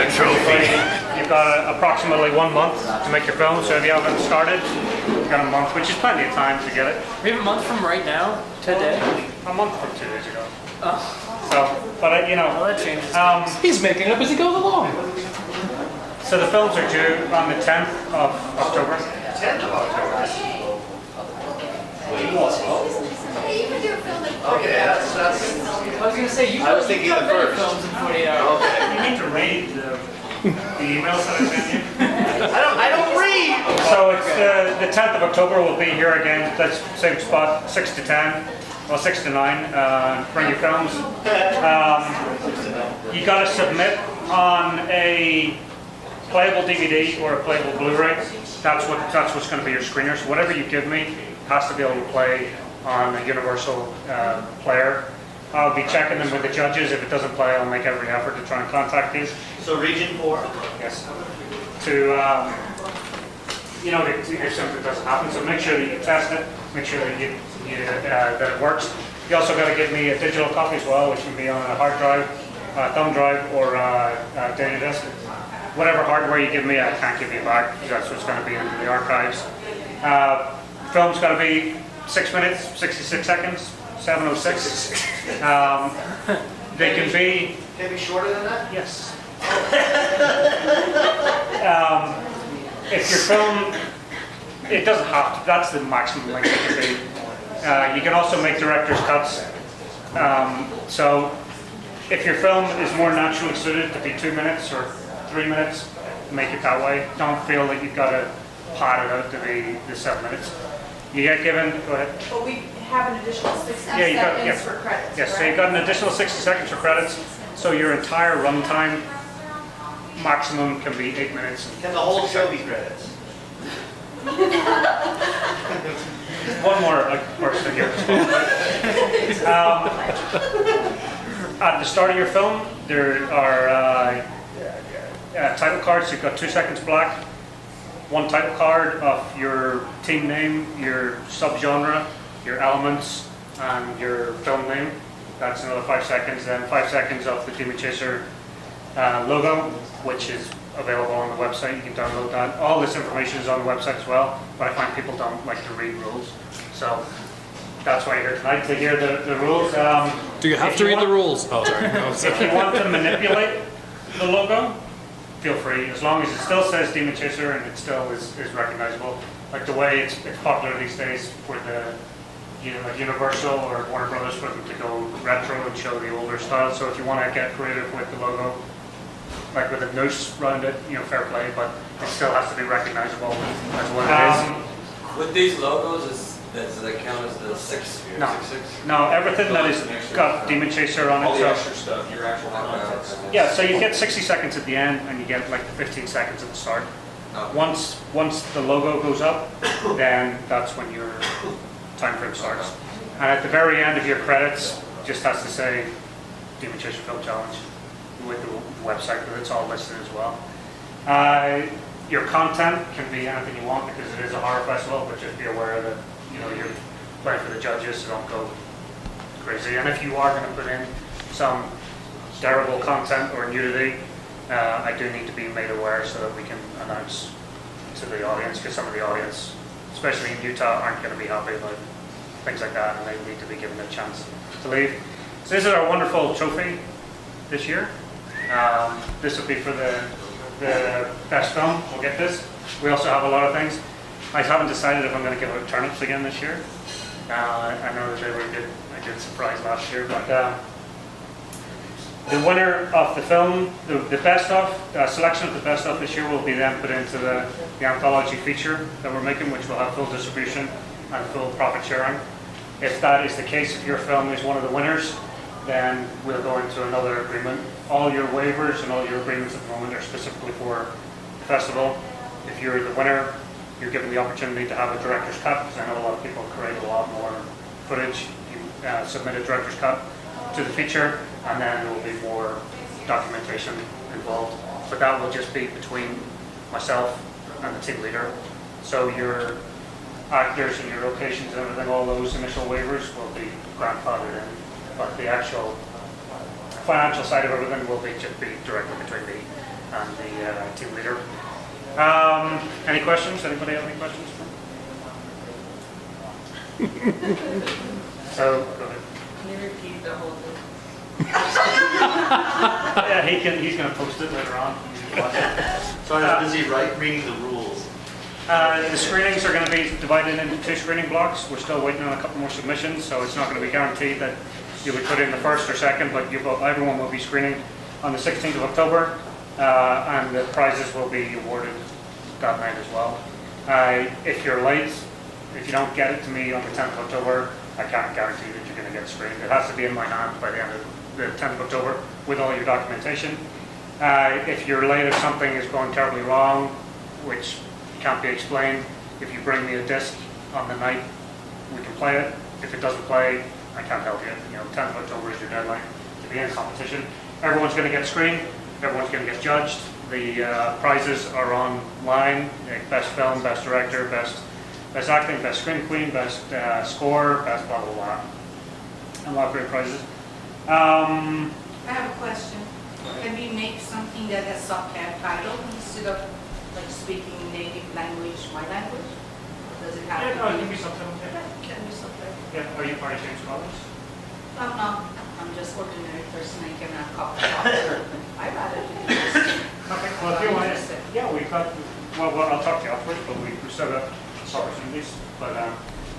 a trophy. You've got approximately 1 month to make your film, so if you haven't started, you've got a month, which is plenty of time to get it. We have a month from right now, today. A month from 2 days ago. Oh. So, but you know, Well, that changes. He's making it up as he goes along. so the films are due on the 10th of October. 10th of October. Okay, that's. I was gonna say you. I was thinking got the many first. films in 48 hours. Okay. You need to read the emails that I sent you. I don't read. So it's the 10th of October. We'll be here again. That's same spot, 6 to 10. Well, 6 to 9. Bring your films. You got to submit on a playable DVD or a playable Blu-ray. That's what's going to be your screener. So whatever you give me has to be able to play on a universal player. I'll be checking them with the judges. If it doesn't play, I'll make every effort to try and contact these. So region 4. Yes. To you know, if something doesn't happen, so make sure that you test it. Make sure that that it works. You also got to give me a digital copy as well, which can be on a hard drive, thumb drive, or data disk. Whatever hardware you give me, I can't give you back because that's what's going to be in the archives. Film's got to be 6 minutes, 66 seconds, 7:06. They can be. Can it be shorter than that? Yes. If your film, it doesn't have to. That's the maximum length it can be. You can also make director's cuts. So if your film is more naturally suited to be 2 minutes or 3 minutes, make it that way. Don't feel that you've got to pad it out to be the 7 minutes. You get given, go ahead. But we have an additional 60 Yeah, you got- seconds yeah. for credits, Yes, so correct? you've got an additional 60 seconds for credits. So your entire runtime maximum can be 8 minutes. Can the whole show be credits? One more person here. At the start of your film, there are title cards. You've got 2 seconds black, 1 title card of your team name, your subgenre, your elements, and your film name. That's another 5 seconds. Then 5 seconds of the Demon Chaser logo, which is available on the website. You can download that. All this information is on the website as well, but I find people don't like to read rules. So that's why you're here tonight, to hear the rules. Do you have if to read the want- rules? Oh, sorry. No, If you want to manipulate the logo, feel free, as long as it still says Demon Chaser and it still is recognizable. Like the way it's popular these days for the like Universal or Warner Brothers for them to go retro and show the older style. So if you want to get creative with the logo, like with a noose around it, fair play, but it still has to be recognizable as what it is. With these logos, does that count as the 6? No. 6? No, everything that is got Demon Chaser on it. All the So, extra stuff, your actual content. yeah, so you get 60 seconds at the end and you get like 15 seconds at the start. Oh. Once the logo goes up, then that's when your time frame starts. And at the very end of your credits, just has to say Demon Chaser Film Challenge with the website, but it's all listed as well. Your content can be anything you want because it is a horror festival, but just be aware that you're playing for the judges, so don't go crazy. And if you are going to put in some terrible content or nudity, I do need to be made aware so that we can announce to the audience, because some of the audience, especially in Utah, aren't going to be happy about things like that, and they need to be given a chance to leave. So this is our wonderful trophy this year. This will be for the best film. We'll get this. We also have a lot of things. I haven't decided if I'm going to give out turnips again this year. I know that they were a good surprise last year, but the winner of the film, the best of, selection of the best of this year will be then put into the anthology feature that we're making, which will have full distribution and full profit sharing. If that is the case, if your film is one of the winners, then we'll go into another agreement. All your waivers and all your agreements at the moment are specifically for the festival. If you're the winner, you're given the opportunity to have a director's cut, because I know a lot of people create a lot more footage. You submit a director's cut to the feature, and then there will be more documentation involved. But that will just be between myself and the team leader. So your actors and your locations and everything, all those initial waivers will be grandfathered in. But the actual financial side of everything will just be directly between me and the team leader. Any questions? Anybody have any questions? So, go ahead. Can you repeat the whole thing? Yeah, he's going to post it later on. So I was busy reading the rules. The screenings are going to be divided into 2 screening blocks. We're still waiting on a couple more submissions, so it's not going to be guaranteed that you'll be put in the first or second, but everyone will be screening on the 16th of October, and the prizes will be awarded that night as well. If you're late, if you don't get it to me on the 10th of October, I can't guarantee that you're going to get screened. It has to be in my hand by the end of the 10th of October with all your documentation. If you're late, if something is going terribly wrong, which can't be explained, if you bring me a disc on the night, we can play it. If it doesn't play, I can't help you. 10th of October is your deadline to be in competition. Everyone's going to get screened. Everyone's going to get judged. The prizes are online: best film, best director, best acting, best screen queen, best score, best blah blah blah. And a lot of great prizes. I have a question. Can we make something that has subtitle instead of like speaking native language, my language? Does it have Yeah, no, it to can be? be something. Can be something. Yeah, are you James Scholars? Oh, no, I'm just ordinary person. I cannot copy. I'd rather do this. Okay, well, if you want to, yeah, we've got, well, I'll talk to you afterwards, but we've still got opportunities. But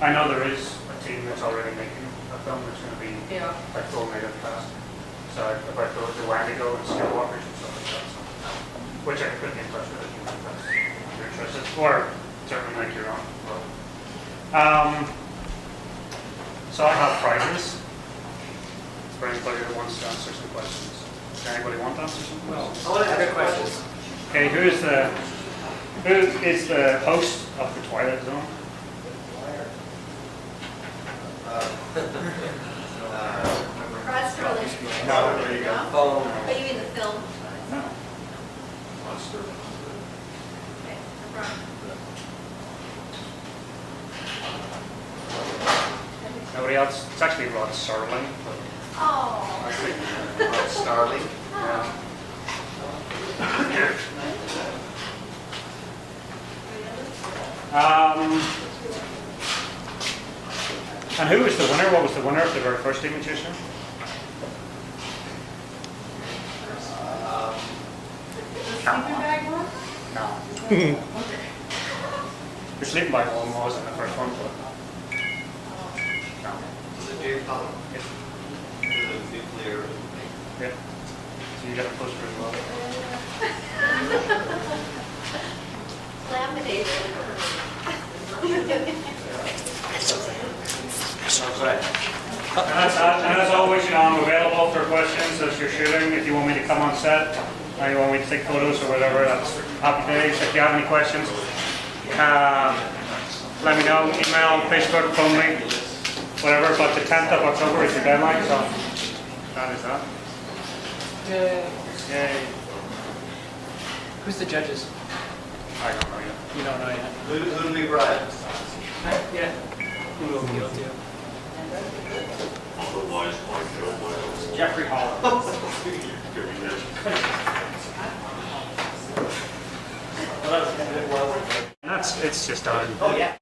I know there is a team that's already making a film that's going to be Yeah. like full native cast. So about the Wendigo and Skywalkers and stuff like that. So, which I could be in touch with if you're interested, or certainly make your own. So I have prizes for anybody that wants to answer some questions. Does anybody want to answer some questions? I want to ask questions. Okay, who is the host of the Twilight Zone? Rod Sterling. No. There you go. Phone. But you mean the film? No. Okay, no problem. Nobody else? It's actually Rod Serling. Oh. I think Rod Starling. And who was the winner? What was the winner of the very first Demon Chaser? Sleeping bag one? No. The sleeping bag one wasn't the first one, but no. Was it James Bond? Yeah. The nuclear. Yeah. So you got a poster as well. Laminated. And as always, I'm available for questions as you're shooting. If you want me to come on set, or you want me to take photos or whatever, that's happy days. If you have any questions, let me know. Email, Facebook, phone me, whatever. But the 10th of October is your deadline, so that is that. Yay. Who's the judges? I don't know yet. You don't know yet. Who do we bribe? Yeah. Who will be able to? Jeffrey Hall. It's just done. Oh, yeah.